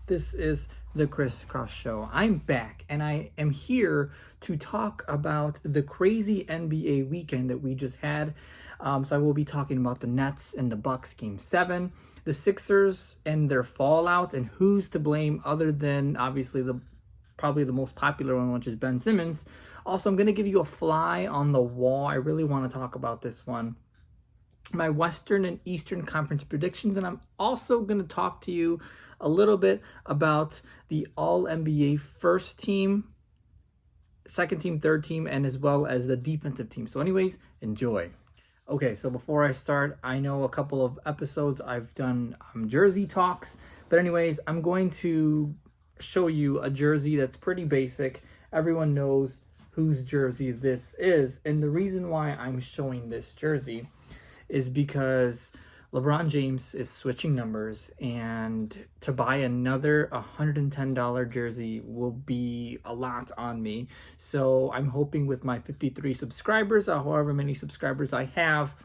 This is the Crisscross Show. I'm back and I am here to talk about the crazy NBA weekend that we just had. So I will be talking about the Nets and the Bucks game 7, the Sixers and their fallout, and who's to blame other than obviously probably the most popular one, which is Ben Simmons. Also, I'm going to give you a fly on the wall. I really want to talk about this one. My Western and Eastern Conference predictions, and I'm also going to talk to you a little bit about the All-NBA first team, second team, third team, and as well as the defensive team. So anyways, enjoy. Okay, so before I start, I know a couple of episodes I've done jersey talks, but anyways, I'm going to show you a jersey that's pretty basic. Everyone knows whose jersey this is, and the reason why I'm showing this jersey is because LeBron James is switching numbers, and to buy another $110 jersey will be a lot on me. So I'm hoping with my 53 subscribers, or however many subscribers I have,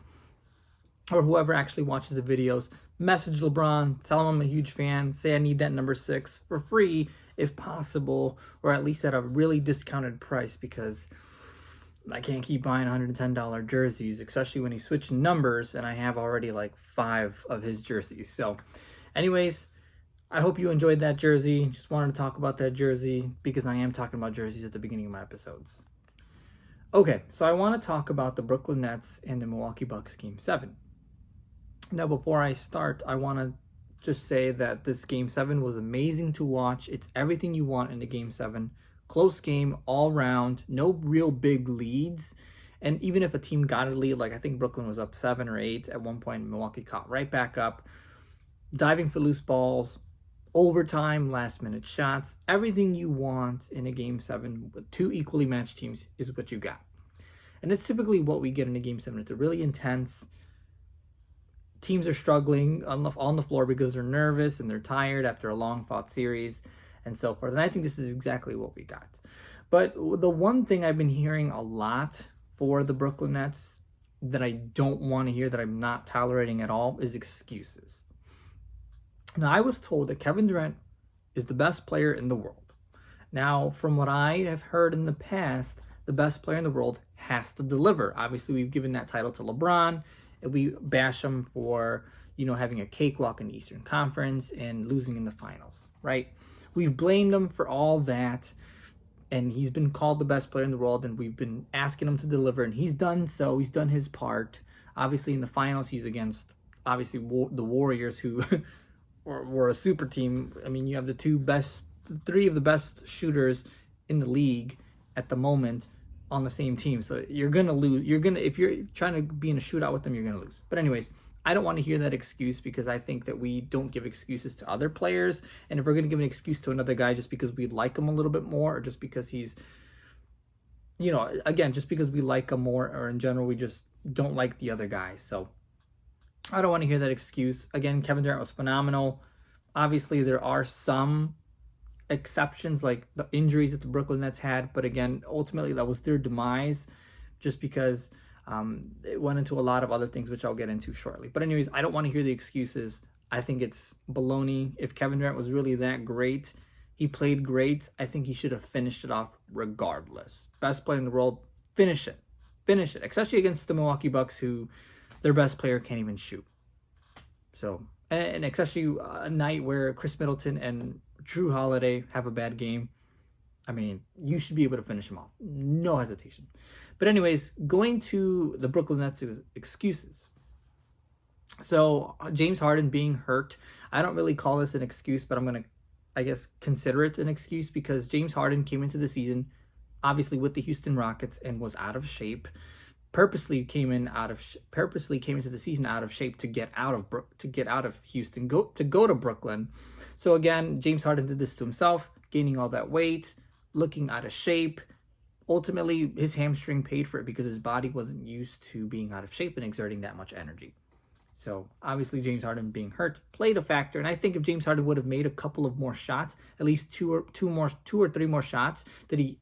or whoever actually watches the videos, message LeBron, tell him I'm a huge fan, say I need that number 6 for free if possible, or at least at a really discounted price, because I can't keep buying $110 jerseys, especially when he's switching numbers, and I have already like 5 of his jerseys. So anyways, I hope you enjoyed that jersey. Just wanted to talk about that jersey because I am talking about jerseys at the beginning of my episodes. Okay, so I want to talk about the Brooklyn Nets and the Milwaukee Bucks game 7. Now, before I start, I want to just say that this game 7 was amazing to watch. It's everything you want in the game 7. Close game all round, no real big leads. And even if a team got a lead, like I think Brooklyn was up 7 or 8 at one point, Milwaukee caught right back up, diving for loose balls, overtime, last minute shots, everything you want in a game 7 with 2 equally matched teams is what you got. And it's typically what we get in a game 7. It's a really intense. Teams are struggling on the floor because they're nervous and they're tired after a long fought series and so forth. And I think this is exactly what we got. But the one thing I've been hearing a lot for the Brooklyn Nets that I don't want to hear, that I'm not tolerating at all, is excuses. Now, I was told that Kevin Durant is the best player in the world. Now, from what I have heard in the past, the best player in the world has to deliver. Obviously, we've given that title to LeBron, and we bash him for, having a cakewalk in the Eastern Conference and losing in the finals, right? We've blamed him for all that, and he's been called the best player in the world, and we've been asking him to deliver, and he's done so. He's done his part. Obviously, in the finals, he's against, the Warriors, who were a super team. I mean, you have the 3 of the best shooters in the league at the moment on the same team. So you're going to lose. If you're trying to be in a shootout with them, you're going to lose. But anyways, I don't want to hear that excuse, because I think that we don't give excuses to other players. And if we're going to give an excuse to another guy just because we like him a little bit more, or just because he's, just because we like him more, or in general, we just don't like the other guy. So I don't want to hear that excuse. Again, Kevin Durant was phenomenal. Obviously, there are some exceptions, like the injuries that the Brooklyn Nets had. But again, ultimately, that was their demise, just because it went into a lot of other things, which I'll get into shortly. But anyways, I don't want to hear the excuses. I think it's baloney. If Kevin Durant was really that great, he played great, I think he should have finished it off regardless. Best player in the world, finish it. Finish it, especially against the Milwaukee Bucks, who their best player can't even shoot. So, and especially a night where Chris Middleton and Drew Holiday have a bad game. I mean, you should be able to finish him off. No hesitation. But anyways, going to the Brooklyn Nets' excuses. So James Harden being hurt, I don't really call this an excuse, but I'm going to, consider it an excuse, because James Harden came into the season, obviously with the Houston Rockets, and was out of shape. Purposely came into the season out of shape to get out of Houston, go to Brooklyn. So again, James Harden did this to himself, gaining all that weight, looking out of shape. Ultimately, his hamstring paid for it, because his body wasn't used to being out of shape and exerting that much energy. So obviously, James Harden being hurt played a factor. And I think if James Harden would have made a couple of more shots, at least two or three more shots that he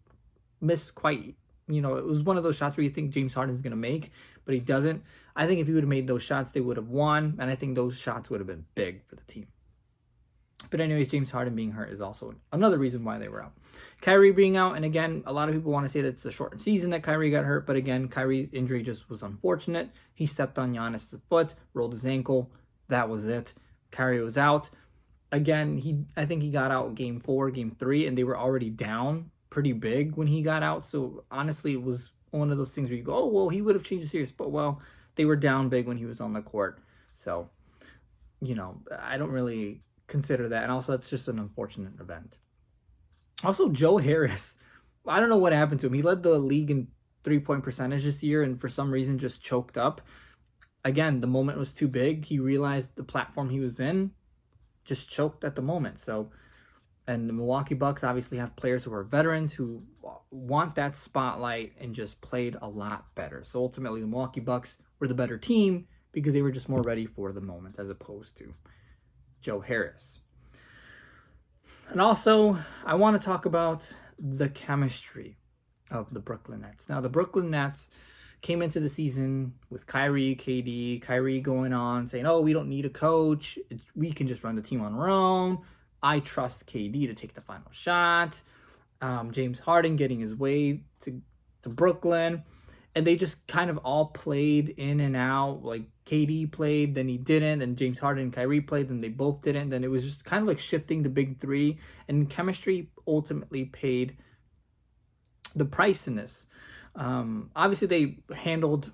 missed quite, it was one of those shots where you think James Harden's going to make, but he doesn't. I think if he would have made those shots, they would have won. And I think those shots would have been big for the team. But anyways, James Harden being hurt is also another reason why they were out. Kyrie being out, and again, a lot of people want to say that it's a shortened season that Kyrie got hurt, but again, Kyrie's injury just was unfortunate. He stepped on Giannis' foot, rolled his ankle. That was it. Kyrie was out. Again, I think he got out game 4, game 3, and they were already down pretty big when he got out. So honestly, it was one of those things where you go, oh, well, he would have changed the series. But, well, they were down big when he was on the court. So, I don't really consider that. And also, it's just an unfortunate event. Also, Joe Harris, I don't know what happened to him. He led the league in three-point percentage this year and for some reason just choked up. Again, the moment was too big. He realized the platform he was in, just choked at the moment. So, and the Milwaukee Bucks obviously have players who are veterans who want that spotlight and just played a lot better. So ultimately, the Milwaukee Bucks were the better team because they were just more ready for the moment as opposed to Joe Harris. And also, I want to talk about the chemistry of the Brooklyn Nets. Now, the Brooklyn Nets came into the season with Kyrie, KD, Kyrie going on saying, oh, we don't need a coach. We can just run the team on our own. I trust KD to take the final shot. James Harden getting his way to Brooklyn. And they just kind of all played in and out. Like KD played, then he didn't. And James Harden and Kyrie played, then they both didn't. Then it was just kind of like shifting the big three. And chemistry ultimately paid the price in this. Obviously, they handled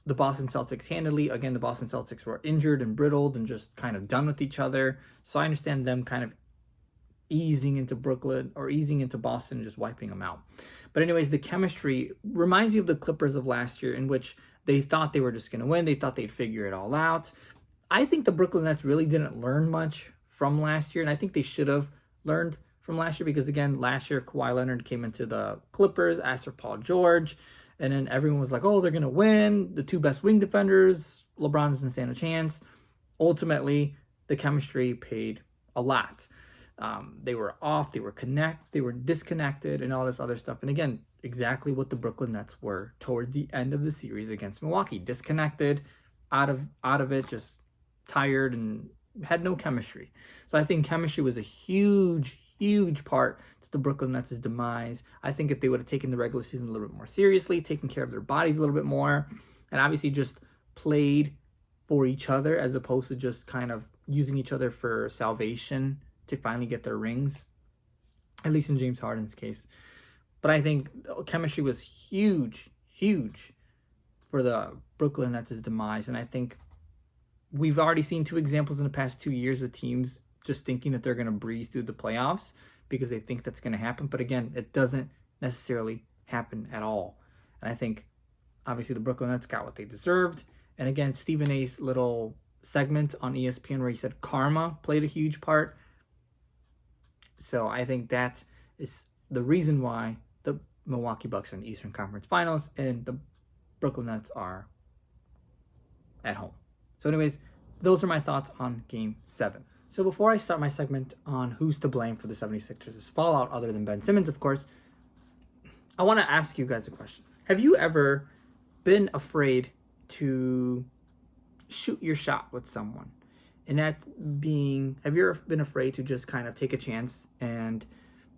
the Boston Celtics handily. Again, the Boston Celtics were injured and brittled and just kind of done with each other. So I understand them kind of easing into Brooklyn or easing into Boston and just wiping them out. But anyways, the chemistry reminds me of the Clippers of last year, in which they thought they were just going to win. They thought they'd figure it all out. I think the Brooklyn Nets really didn't learn much from last year, and I think they should have learned from last year because, again, last year Kawhi Leonard came into the Clippers, asked for Paul George, and then everyone was like, oh, they're going to win. The two best wing defenders, LeBron doesn't stand a chance. Ultimately, the chemistry paid a lot. They were off, they were disconnected, and all this other stuff. And again, exactly what the Brooklyn Nets were towards the end of the series against Milwaukee. Disconnected, out of it, just tired and had no chemistry. So I think chemistry was a huge part to the Brooklyn Nets' demise. I think if they would have taken the regular season a little bit more seriously, taken care of their bodies a little bit more, and obviously just played for each other as opposed to just kind of using each other for salvation to finally get their rings, at least in James Harden's case. But I think chemistry was huge for the Brooklyn Nets' demise. And I think we've already seen 2 examples in the past 2 years with teams just thinking that they're going to breeze through the playoffs because they think that's going to happen. But again, it doesn't necessarily happen at all. And I think, obviously, the Brooklyn Nets got what they deserved. And again, Stephen A's little segment on ESPN where he said karma played a huge part. So I think that is the reason why the Milwaukee Bucks are in the Eastern Conference Finals and the Brooklyn Nets are at home. So anyways, those are my thoughts on Game 7. So before I start my segment on who's to blame for the 76ers' fallout, other than Ben Simmons, of course, I want to ask you guys a question. Have you ever been afraid to shoot your shot with someone? And that being, have you ever been afraid to just kind of take a chance and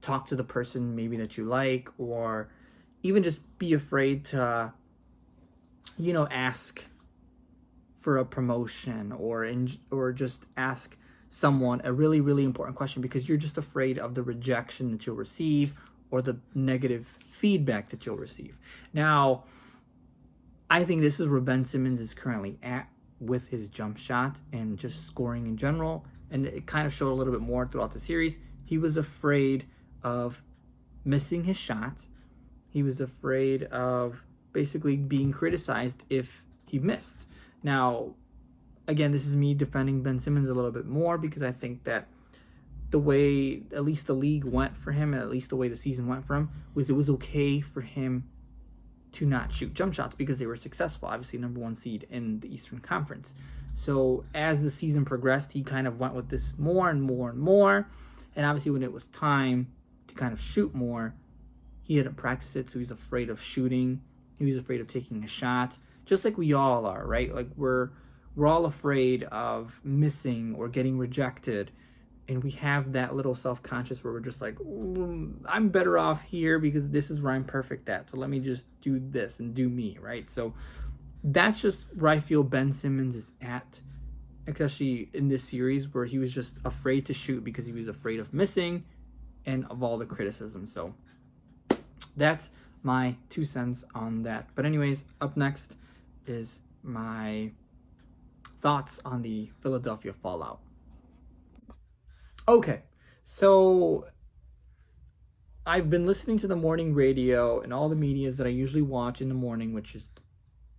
talk to the person maybe that you like, or even just be afraid to, ask for a promotion or just ask someone a really, really important question because you're just afraid of the rejection that you'll receive or the negative feedback that you'll receive? Now, I think this is where Ben Simmons is currently at with his jump shot and just scoring in general. And it kind of showed a little bit more throughout the series. He was afraid of missing his shot. He was afraid of basically being criticized if he missed. Now, again, this is me defending Ben Simmons a little bit more because I think that the way at least the league went for him, and at least the way the season went for him, was it was okay for him to not shoot jump shots because they were successful. Obviously, number 1 seed in the Eastern Conference. So as the season progressed, he kind of went with this more and more and more. And obviously, when it was time to kind of shoot more, he hadn't practiced it, so he was afraid of shooting. He was afraid of taking a shot, just like we all are, right? Like we're all afraid of missing or getting rejected. and we have that little self-conscious where we're just like, I'm better off here because this is where I'm perfect at. So let me just do this and do me, right? So that's just where I feel Ben Simmons is at, especially in this series where he was just afraid to shoot because he was afraid of missing and of all the criticism. So that's my 2 cents on that. But anyways, up next is my thoughts on the Philadelphia fallout. Okay, so I've been listening to the morning radio and all the medias that I usually watch in the morning, which is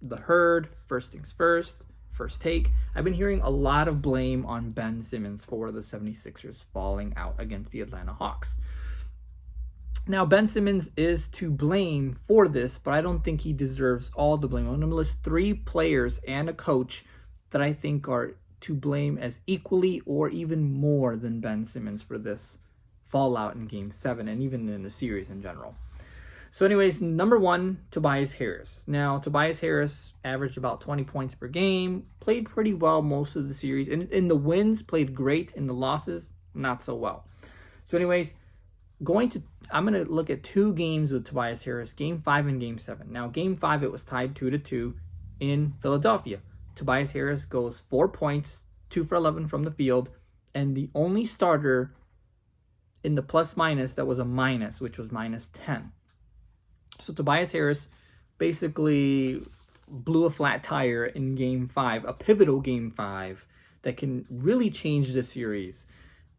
The Herd, First Things First, First Take. I've been hearing a lot of blame on Ben Simmons for the 76ers falling out against the Atlanta Hawks. Now, Ben Simmons is to blame for this, but I don't think he deserves all the blame. I'm going to list 3 players and a coach that I think are to blame as equally or even more than Ben Simmons for this fallout in Game 7 and even in the series in general. So anyways, number 1, Tobias Harris. Now, Tobias Harris averaged about 20 points per game, played pretty well most of the series. In the wins, played great. In the losses, not so well. So anyways, I'm going to look at 2 games with Tobias Harris, Game 5 and Game 7. Now, Game 5, it was tied 2-2 in Philadelphia. Tobias Harris goes 4 points, 2 for 11 from the field, and the only starter in the plus-minus that was a minus, which was -10. So Tobias Harris basically blew a flat tire in Game 5, a pivotal Game 5 that can really change the series,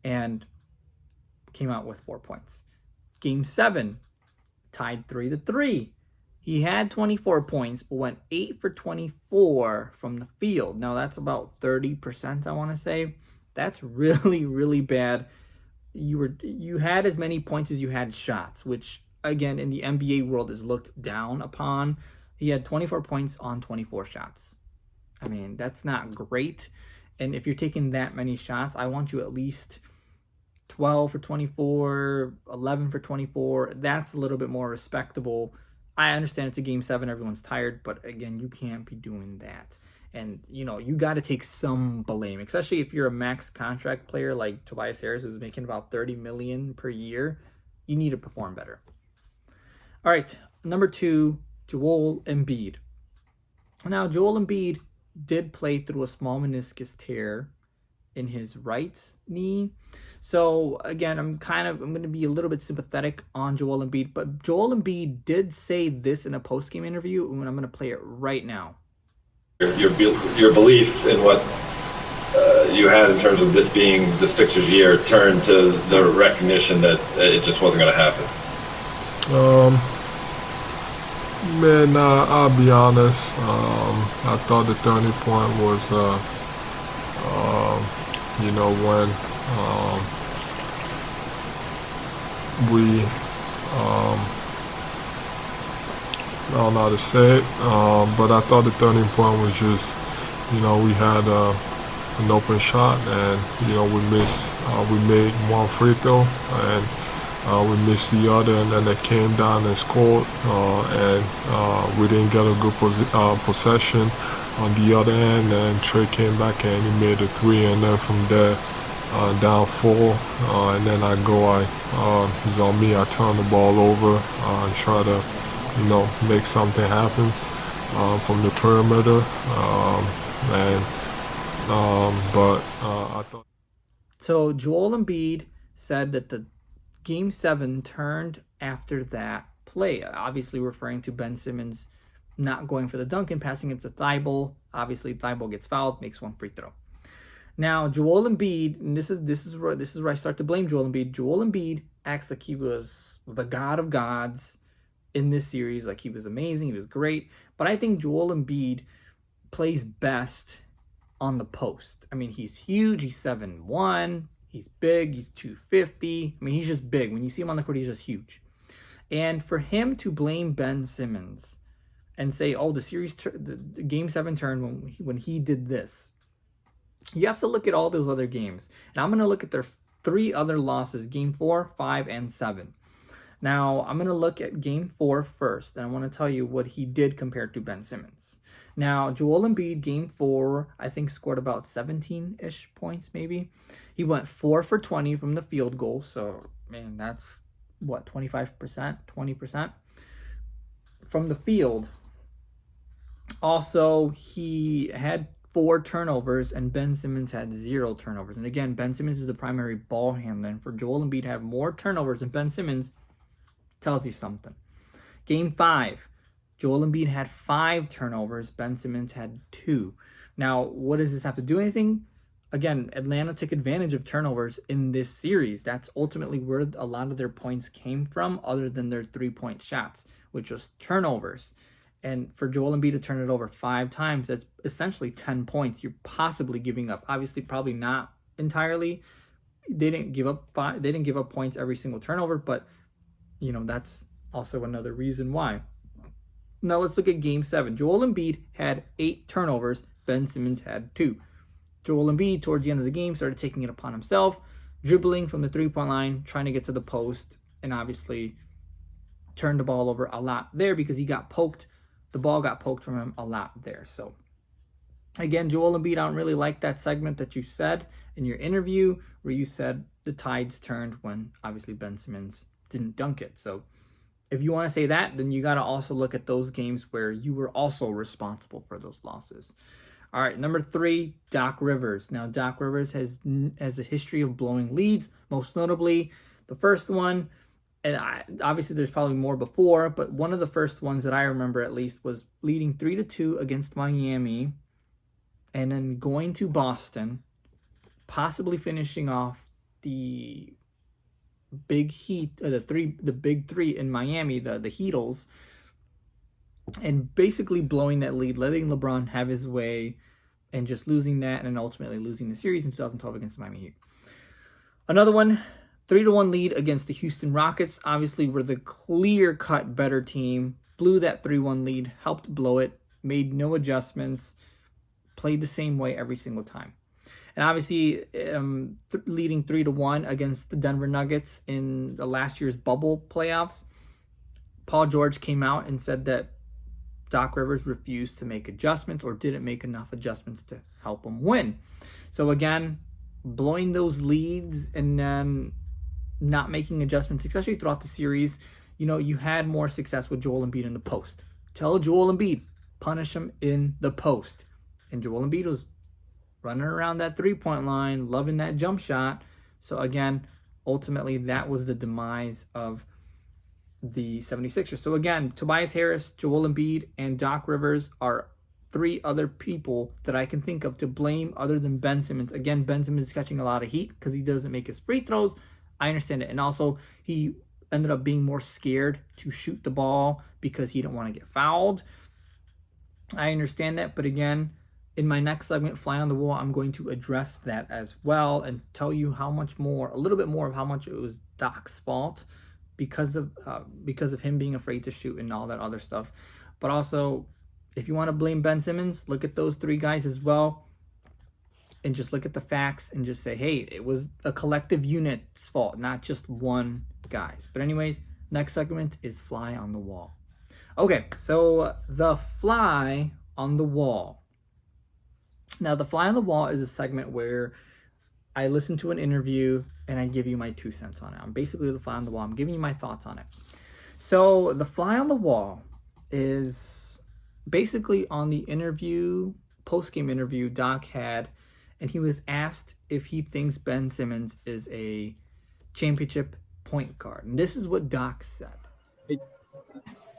and came out with 4 points. Game 7, tied 3-3. He had 24 points, but went 8 for 24 from the field. Now, that's about 30%, I want to say. That's really, really bad. You had as many points as you had shots, which, again, in the NBA world is looked down upon. He had 24 points on 24 shots. I mean, that's not great. And if you're taking that many shots, I want you at least 12 for 24, 11 for 24. That's a little bit more respectable. I understand it's a Game 7, everyone's tired, but again, you can't be doing that. And, you got to take some blame, especially if you're a max contract player like Tobias Harris, who's making about $30 million per year. You need to perform better. All right, number 2, Joel Embiid. Now, Joel Embiid did play through a small meniscus tear in his right knee. So again, I'm going to be a little bit sympathetic on Joel Embiid, but Joel Embiid did say this in a post-game interview, and I'm going to play it right now. Your belief in what you had in terms of this being the Sixers' year turned to the recognition that it just wasn't going to happen. Man, I'll be honest. I thought the turning point was, when we, I don't know how to say it, but I thought the turning point was just, we had an open shot, and we made one free throw, and we missed the other, and then they came down and scored, and we didn't get a good possession on the other end, and Trey came back and he made a 3, and then from there, down 4, and then it's on me. I turn the ball over and try to, make something happen from the perimeter, but I thought. So Joel Embiid said that the Game 7 turned after that play, obviously referring to Ben Simmons not going for the dunk and passing it to Thibault. Obviously, Thibault gets fouled, makes one free throw. Now, Joel Embiid, and this is where I start to blame Joel Embiid. Joel Embiid acts like he was the god of gods in this series, like he was amazing, he was great. But I think Joel Embiid plays best on the post. I mean, he's huge. He's 7'1". He's big. He's 250. I mean, he's just big. When you see him on the court, he's just huge. And for him to blame Ben Simmons and say, "Oh, the Game 7 turned when he did this," you have to look at all those other games. And I'm going to look at their 3 other losses: Game 4, 5, and 7. Now, I'm going to look at Game 4 first, and I want to tell you what he did compared to Ben Simmons. Now, Joel Embiid, game 4, I think scored about 17-ish points, maybe. He went 4 for 20 from the field goal. So, man, that's, what, 25%, 20% from the field. Also, he had 4 turnovers, and Ben Simmons had 0 turnovers. And again, Ben Simmons is the primary ball handler. And for Joel Embiid to have more turnovers than Ben Simmons tells you something. Game 5, Joel Embiid had 5 turnovers. Ben Simmons had 2. Now, what does this have to do anything? Again, Atlanta took advantage of turnovers in this series. That's ultimately where a lot of their points came from, other than their 3-point shots, which was turnovers. And for Joel Embiid to turn it over 5 times, that's essentially 10 points you're possibly giving up. Obviously, probably not entirely. They didn't give up points every single turnover, but that's also another reason why. Now let's look at game 7. Joel Embiid had 8 turnovers. Ben Simmons had 2. Joel Embiid, towards the end of the game, started taking it upon himself, dribbling from the 3-point line, trying to get to the post, and obviously turned the ball over a lot there because he got poked. The ball got poked from him a lot there. So, again, Joel Embiid, I don't really like that segment that you said in your interview where you said the tides turned when, obviously, Ben Simmons didn't dunk it. So, if you want to say that, then you got to also look at those games where you were also responsible for those losses. All right, number 3, Doc Rivers. Now, Doc Rivers has a history of blowing leads, most notably the first one. And obviously there's probably more before, but one of the first ones that I remember at least was leading 3-2 against Miami, and then going to Boston, possibly finishing off the big Heat, the big 3 in Miami, the Heatles, and basically blowing that lead, letting LeBron have his way, and just losing that, and then ultimately losing the series in 2012 against the Miami Heat. Another one. 3-1 lead against the Houston Rockets. Obviously, we're the clear-cut better team. Blew that 3-1 lead, helped blow it, made no adjustments, played the same way every single time. And obviously, leading 3-1 against the Denver Nuggets in the last year's bubble playoffs. Paul George came out and said that Doc Rivers refused to make adjustments or didn't make enough adjustments to help him win. So again, blowing those leads and then not making adjustments, especially throughout the series, you had more success with Joel Embiid in the post. Tell Joel Embiid, punish him in the post. And Joel Embiid was running around that 3-point line, loving that jump shot. So again, ultimately, that was the demise of the 76ers. So again, Tobias Harris, Joel Embiid, and Doc Rivers are 3 other people that I can think of to blame other than Ben Simmons. Again, Ben Simmons is catching a lot of heat because he doesn't make his free throws. I understand it. And also, he ended up being more scared to shoot the ball because he didn't want to get fouled. I understand that. But again, in my next segment, Fly on the Wall, I'm going to address that as well and tell you a little bit more of how much it was Doc's fault because of him being afraid to shoot and all that other stuff. But also, if you want to blame Ben Simmons, look at those 3 guys as well. And just look at the facts and just say, hey, it was a collective unit's fault, not just one guy's. But anyways, next segment is Fly on the Wall. Okay, so the Fly on the Wall. Now, the Fly on the Wall is a segment where I listen to an interview and I give you my 2 cents on it. I'm basically the Fly on the Wall. I'm giving you my thoughts on it. So the Fly on the Wall is basically on the post-game interview Doc had. And he was asked if he thinks Ben Simmons is a championship point guard. And this is what Doc said. Hey,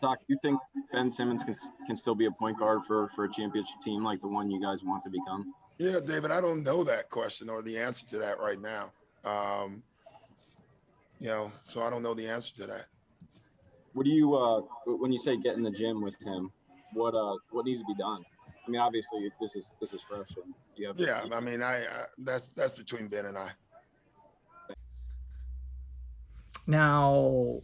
Doc, you think Ben Simmons can still be a point guard for a championship team like the one you guys want to become? Yeah, David, I don't know that question or the answer to that right now. So I don't know the answer to that. What do you, when you say get in the gym with him, what needs to be done? I mean, obviously, this is fresh. And you have that's between Ben and I. Now,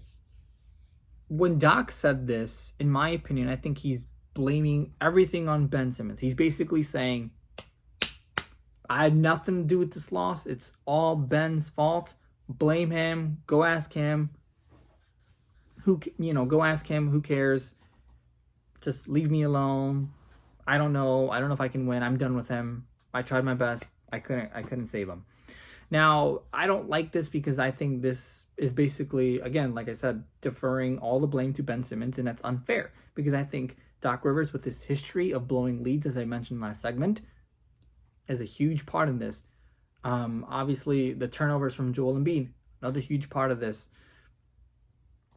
when Doc said this, in my opinion, I think he's blaming everything on Ben Simmons. He's basically saying, I had nothing to do with this loss. It's all Ben's fault. Blame him. Go ask him. Go ask him. Who cares? Just leave me alone. I don't know. I don't know if I can win. I'm done with him. I tried my best. I couldn't save him. Now, I don't like this because I think this is basically, again, like I said, deferring all the blame to Ben Simmons, and that's unfair because I think Doc Rivers, with his history of blowing leads, as I mentioned last segment, is a huge part in this. Obviously, the turnovers from Joel Embiid, another huge part of this.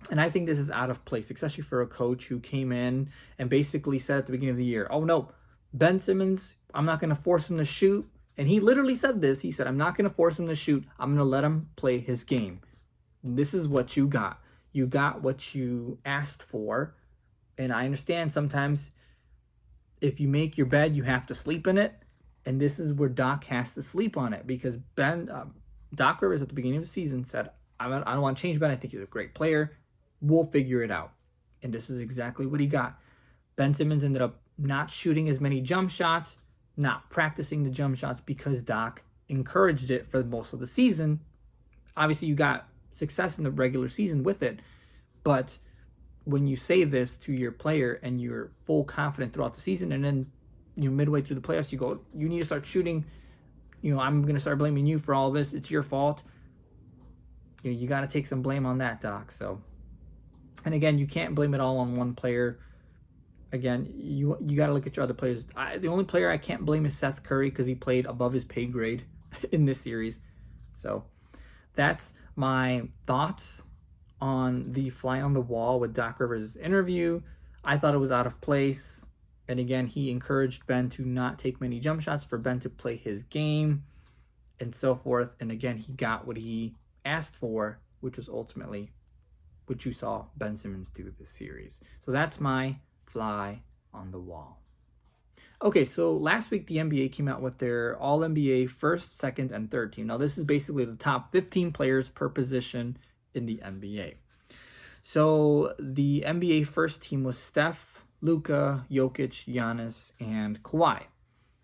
And I think this is out of place, especially for a coach who came in and basically said at the beginning of the year, oh no, Ben Simmons, I'm not going to force him to shoot. And he literally said this. He said, I'm not going to force him to shoot. I'm going to let him play his game. And this is what you got. You got what you asked for. And I understand sometimes if you make your bed, you have to sleep in it. And this is where Doc has to sleep on it because Doc Rivers at the beginning of the season said, I don't want to change Ben. I think he's a great player. We'll figure it out. And this is exactly what he got. Ben Simmons ended up not shooting as many jump shots, not practicing the jump shots because Doc encouraged it for most of the season. Obviously, you got success in the regular season with it. But when you say this to your player and you're full confident throughout the season and then midway through the playoffs, you go, you need to start shooting. I'm going to start blaming you for all this. It's your fault. You got to take some blame on that, Doc. So, and again, you can't blame it all on one player. Again, you got to look at your other players. The only player I can't blame is Seth Curry because he played above his pay grade in this series. So that's my thoughts on the fly on the wall with Doc Rivers' interview. I thought it was out of place. And again, he encouraged Ben to not take many jump shots, for Ben to play his game and so forth. And again, he got what he asked for, which was ultimately what you saw Ben Simmons do this series. So that's my fly on the wall. Okay, so last week the NBA came out with their All-NBA first, second, and third team. Now this is basically the top 15 players per position in the NBA. So the NBA first team was Steph, Luka, Jokic, Giannis, and Kawhi.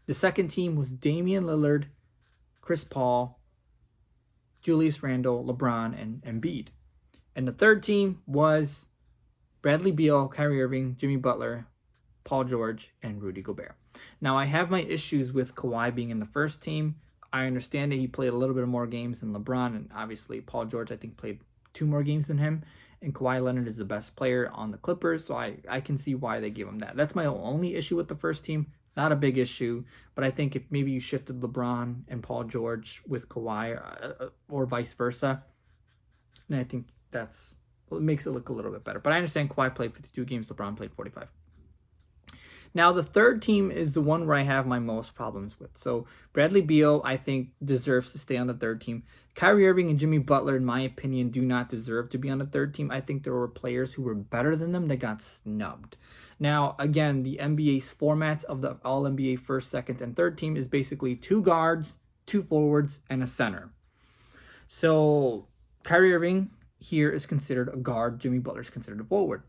The second team was Damian Lillard, Chris Paul, Julius Randle, LeBron, and Embiid. And the third team was Bradley Beal, Kyrie Irving, Jimmy Butler, Paul George, and Rudy Gobert. Now, I have my issues with Kawhi being in the first team. I understand that he played a little bit more games than LeBron, and obviously Paul George, I think, played 2 more games than him. And Kawhi Leonard is the best player on the Clippers, so I can see why they gave him that. That's my only issue with the first team. Not a big issue, but I think if maybe you shifted LeBron and Paul George with Kawhi or vice versa, then I think it makes it look a little bit better. But I understand Kawhi played 52 games, LeBron played 45. Now, the third team is the one where I have my most problems with. So, Bradley Beal, I think, deserves to stay on the third team. Kyrie Irving and Jimmy Butler, in my opinion, do not deserve to be on the third team. I think there were players who were better than them that got snubbed. Now, again, the NBA's format of the All-NBA first, second, and third team is basically 2 guards, 2 forwards, and a center. So, Kyrie Irving here is considered a guard. Jimmy Butler is considered a forward.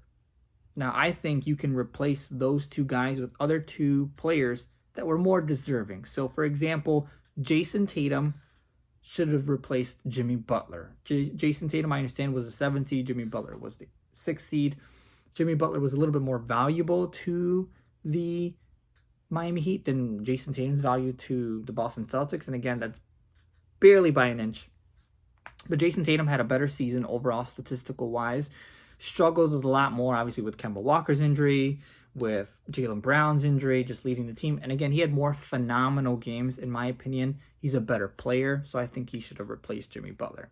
Now, I think you can replace those 2 guys with other 2 players that were more deserving. So, for example, Jason Tatum should have replaced Jimmy Butler. Jason Tatum, I understand, was a 7 seed. Jimmy Butler was the 6 seed. Jimmy Butler was a little bit more valuable to the Miami Heat than Jason Tatum's value to the Boston Celtics. And again, that's barely by an inch. But Jason Tatum had a better season overall statistical-wise. Struggled a lot more, obviously, with Kemba Walker's injury, with Jaylen Brown's injury, just leading the team. And again, he had more phenomenal games, in my opinion. He's a better player, so I think he should have replaced Jimmy Butler.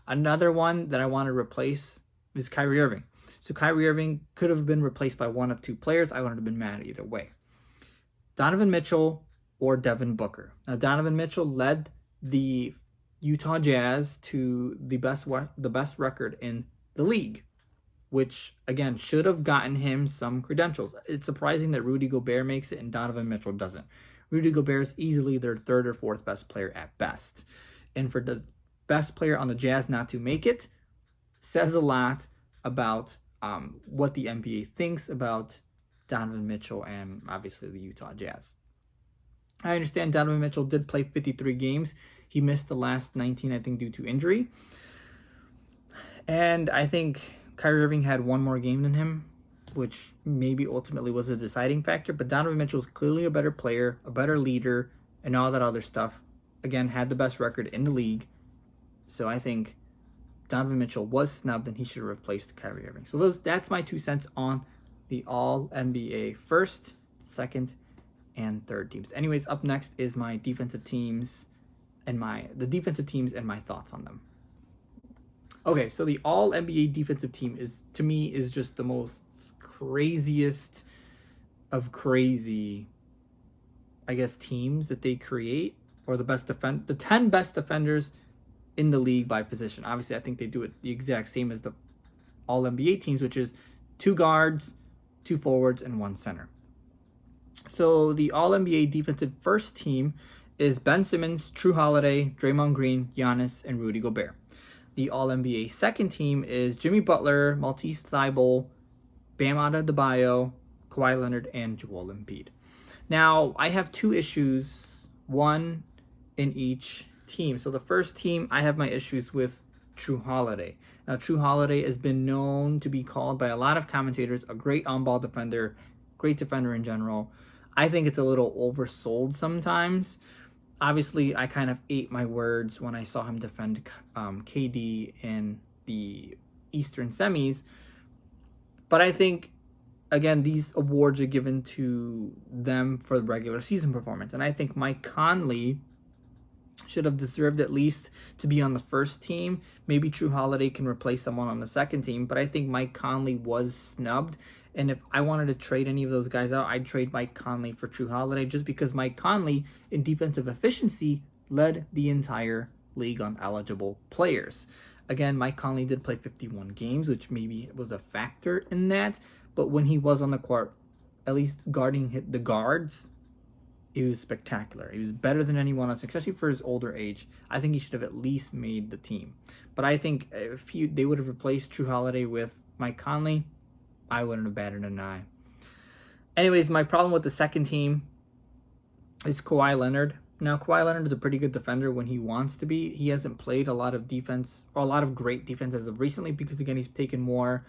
Another one that I want to replace is Kyrie Irving. So Kyrie Irving could have been replaced by one of 2 players. I wouldn't have been mad either way. Donovan Mitchell or Devin Booker. Now, Donovan Mitchell led the Utah Jazz to the best record in the league, which, again, should have gotten him some credentials. It's surprising that Rudy Gobert makes it and Donovan Mitchell doesn't. Rudy Gobert is easily their 3rd or 4th best player at best. And for the best player on the Jazz not to make it says a lot about what the NBA thinks about Donovan Mitchell and, obviously, the Utah Jazz. I understand Donovan Mitchell did play 53 games. He missed the last 19, I think, due to injury. And I think Kyrie Irving had 1 more game than him. which maybe ultimately was a deciding factor. But Donovan Mitchell is clearly a better player, a better leader, and all that other stuff. Again, had the best record in the league. So I think Donovan Mitchell was snubbed and he should have replaced Kyrie Irving. So that's my 2 cents on the All-NBA first, second, and third teams. Anyways, up next is my defensive teams and my thoughts on them. Okay, so the All-NBA defensive team is just the most craziest of crazy, I guess, teams that they create, or the 10 best defenders in the league by position. Obviously, I think they do it the exact same as the All-NBA teams, which is 2 guards, 2 forwards, and 1 center. So the All-NBA defensive first team is Ben Simmons, Drew Holiday, Draymond Green, Giannis, and Rudy Gobert. The All-NBA second team is Jimmy Butler, Matisse Thybulle, Bam Adebayo, Kawhi Leonard, and Joel Embiid. Now, I have 2 issues, one in each team. So the first team, I have my issues with Drew Holiday. Now, Drew Holiday has been known to be called by a lot of commentators a great on-ball defender, great defender in general. I think it's a little oversold sometimes. Obviously, I kind of ate my words when I saw him defend KD in the Eastern semis. But I think, again, these awards are given to them for the regular season performance. And I think Mike Conley should have deserved at least to be on the first team. Maybe Drew Holiday can replace someone on the second team. But I think Mike Conley was snubbed. And if I wanted to trade any of those guys out, I'd trade Mike Conley for Drew Holiday, just because Mike Conley, in defensive efficiency, led the entire league on eligible players. Again, Mike Conley did play 51 games, which maybe was a factor in that. But when he was on the court, at least guarding the guards, he was spectacular. He was better than anyone else, especially for his older age. I think he should have at least made the team. But I think if they would have replaced Drew Holiday with Mike Conley, I wouldn't have batted an eye. Anyways, my problem with the second team is Kawhi Leonard. Now, Kawhi Leonard is a pretty good defender when he wants to be. He hasn't played a lot of defense, or a lot of great defense as of recently, because, again, he's taken more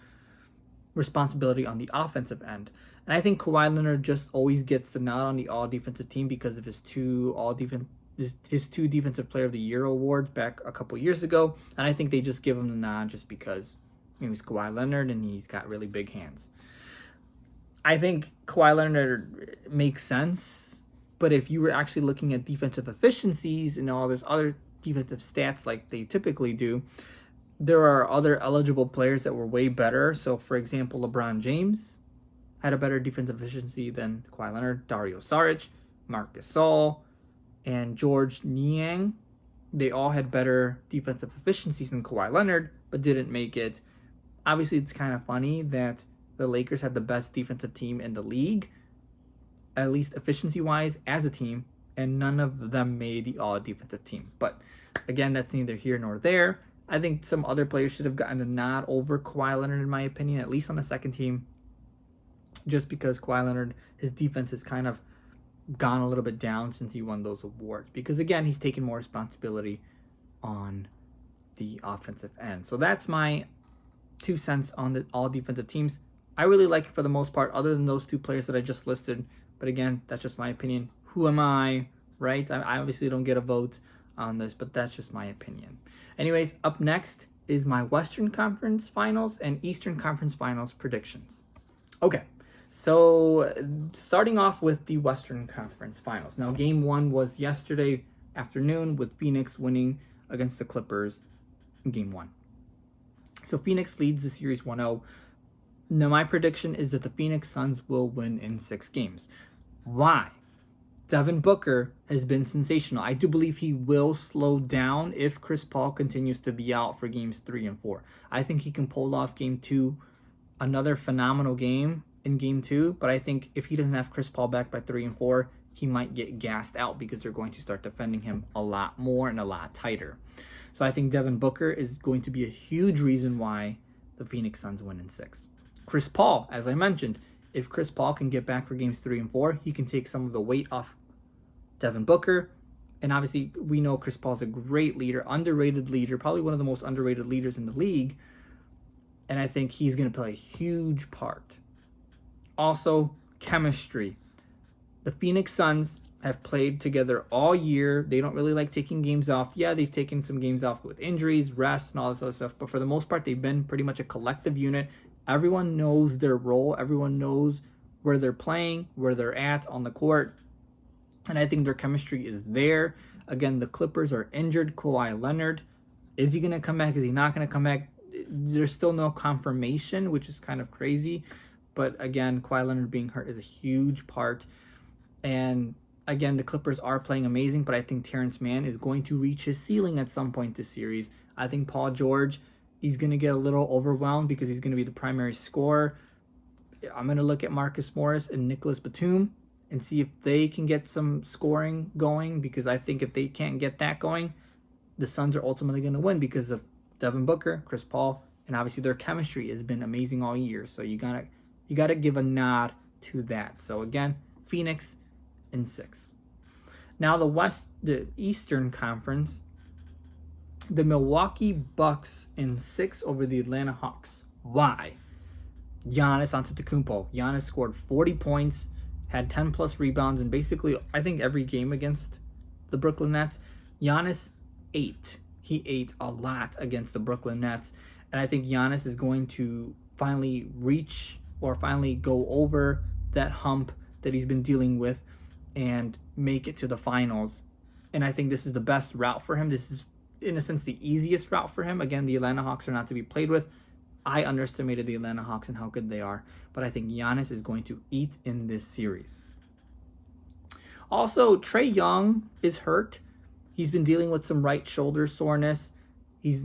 responsibility on the offensive end. And I think Kawhi Leonard just always gets the nod on the all-defensive team because of his two Defensive Player of the Year awards back a couple years ago. And I think they just give him the nod just because he's Kawhi Leonard and he's got really big hands. I think Kawhi Leonard makes sense, but if you were actually looking at defensive efficiencies and all this other defensive stats like they typically do, there are other eligible players that were way better. So, for example, LeBron James had a better defensive efficiency than Kawhi Leonard. Dario Saric, Marc Gasol, and George Niang, they all had better defensive efficiencies than Kawhi Leonard, but didn't make it. Obviously, it's kind of funny that the Lakers had the best defensive team in the league, at least efficiency-wise, as a team, and none of them made the all-defensive team. But, again, that's neither here nor there. I think some other players should have gotten a nod over Kawhi Leonard, in my opinion, at least on the second team, just because Kawhi Leonard, his defense has kind of gone a little bit down since he won those awards. Because, again, he's taken more responsibility on the offensive end. So that's my 2 cents on the all defensive teams. I really like it for the most part, other than those 2 players that I just listed. But again, that's just my opinion. Who am I, right? I obviously don't get a vote on this, but that's just my opinion. Anyways, up next is my Western Conference Finals and Eastern Conference Finals predictions. Okay, so starting off with the Western Conference Finals. Now, Game 1 was yesterday afternoon with Phoenix winning against the Clippers in Game 1. So Phoenix leads the series 1-0. Now, my prediction is that the Phoenix Suns will win in 6 games. Why? Devin Booker has been sensational. I do believe he will slow down if Chris Paul continues to be out for games 3 and 4. I think he can pull off Game 2, another phenomenal game in Game 2. But I think if he doesn't have Chris Paul back by 3 and 4, he might get gassed out because they're going to start defending him a lot more and a lot tighter. So I think Devin Booker is going to be a huge reason why the Phoenix Suns win in 6. Chris Paul, as I mentioned, if Chris Paul can get back for games 3 and 4, he can take some of the weight off Devin Booker. And obviously, we know Chris Paul's a great leader, underrated leader, probably one of the most underrated leaders in the league. And I think he's going to play a huge part Also, chemistry. The Phoenix Suns have played together all year. They don't really like taking games off. Yeah, they've taken some games off with injuries, rest, and all this other stuff. But for the most part, they've been pretty much a collective unit. Everyone knows their role. Everyone knows where they're playing, where they're at on the court. And I think their chemistry is there. Again, the Clippers are injured. Kawhi Leonard, is he going to come back? Is he not going to come back? There's still no confirmation, which is kind of crazy. But again, Kawhi Leonard being hurt is a huge part. And again, the Clippers are playing amazing, but I think Terrence Mann is going to reach his ceiling at some point this series. I think Paul George, he's going to get a little overwhelmed because he's going to be the primary scorer. I'm going to look at Marcus Morris and Nicholas Batum and see if they can get some scoring going, because I think if they can't get that going, the Suns are ultimately going to win because of Devin Booker, Chris Paul, and obviously their chemistry has been amazing all year. So you gotta give a nod to that. So again, Phoenix in 6. Now the Eastern Conference, the Milwaukee Bucks in 6 over the Atlanta Hawks. Why? Giannis Antetokounmpo. Giannis scored 40 points, had 10 plus rebounds, and basically I think every game against the Brooklyn Nets. Giannis ate. He ate a lot against the Brooklyn Nets, and I think Giannis is going to finally reach or finally go over that hump that he's been dealing with and make it to the finals. And I think this is the best route for him. This is, in a sense, the easiest route for him. Again, the Atlanta Hawks are not to be played with. I underestimated the Atlanta Hawks and how good they are, but I think Giannis is going to eat in this series. Also, Trae Young is hurt. He's been dealing with some right shoulder soreness. He's,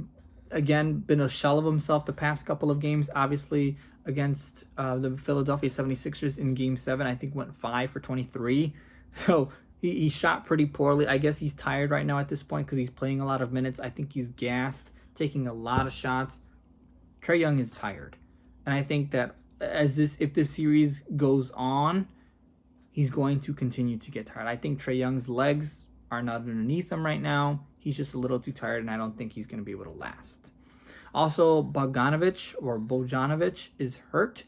again, been a shell of himself the past couple of games. Obviously, against the Philadelphia 76ers in Game 7, I think went 5 for 23. So he shot pretty poorly. I guess he's tired right now at this point because he's playing a lot of minutes. I think he's gassed, taking a lot of shots. Trae Young is tired. And I think that if this series goes on, he's going to continue to get tired. I think Trae Young's legs are not underneath him right now. He's just a little too tired, and I don't think he's going to be able to last. Also, Bogdanovic is hurt.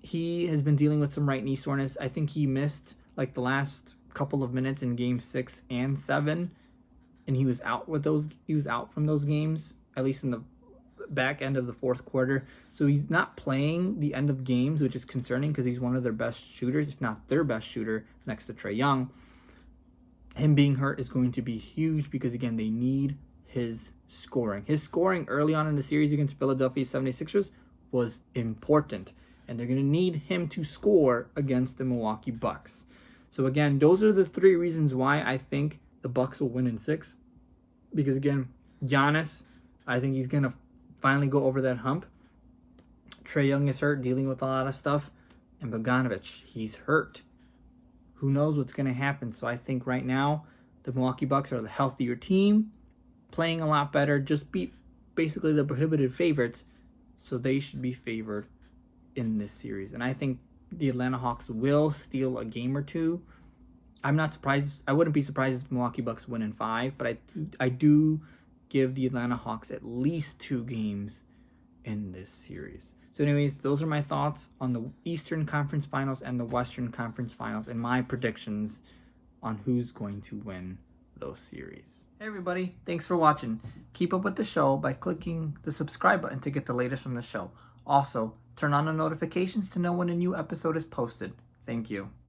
He has been dealing with some right knee soreness. I think he missed like the last couple of minutes in Game 6 and 7, and he was out from those games, at least in the back end of the fourth quarter. So he's not playing the end of games, which is concerning because he's one of their best shooters, if not their best shooter, next to Trae Young. Him being hurt is going to be huge because, again, they need his scoring. His scoring early on in the series against Philadelphia 76ers was important, and they're going to need him to score against the Milwaukee Bucks. So, again, those are the 3 reasons why I think the Bucks will win in 6. Because, again, Giannis, I think he's going to finally go over that hump. Trae Young is hurt, dealing with a lot of stuff. And Bogdanovic, he's hurt. Who knows what's going to happen? So I think right now the Milwaukee Bucks are the healthier team, playing a lot better, just beat basically the prohibited favorites. So they should be favored in this series. And I think the Atlanta Hawks will steal a game or 2. I'm not surprised. I wouldn't be surprised if the Milwaukee Bucks win in 5, but I do give the Atlanta Hawks at least 2 games in this series. So anyways, those are my thoughts on the Eastern Conference Finals and the Western Conference Finals and my predictions on who's going to win those series. Hey everybody, thanks for watching. Keep up with the show by clicking the subscribe button to get the latest from the show. Also, turn on the notifications to know when a new episode is posted. Thank you.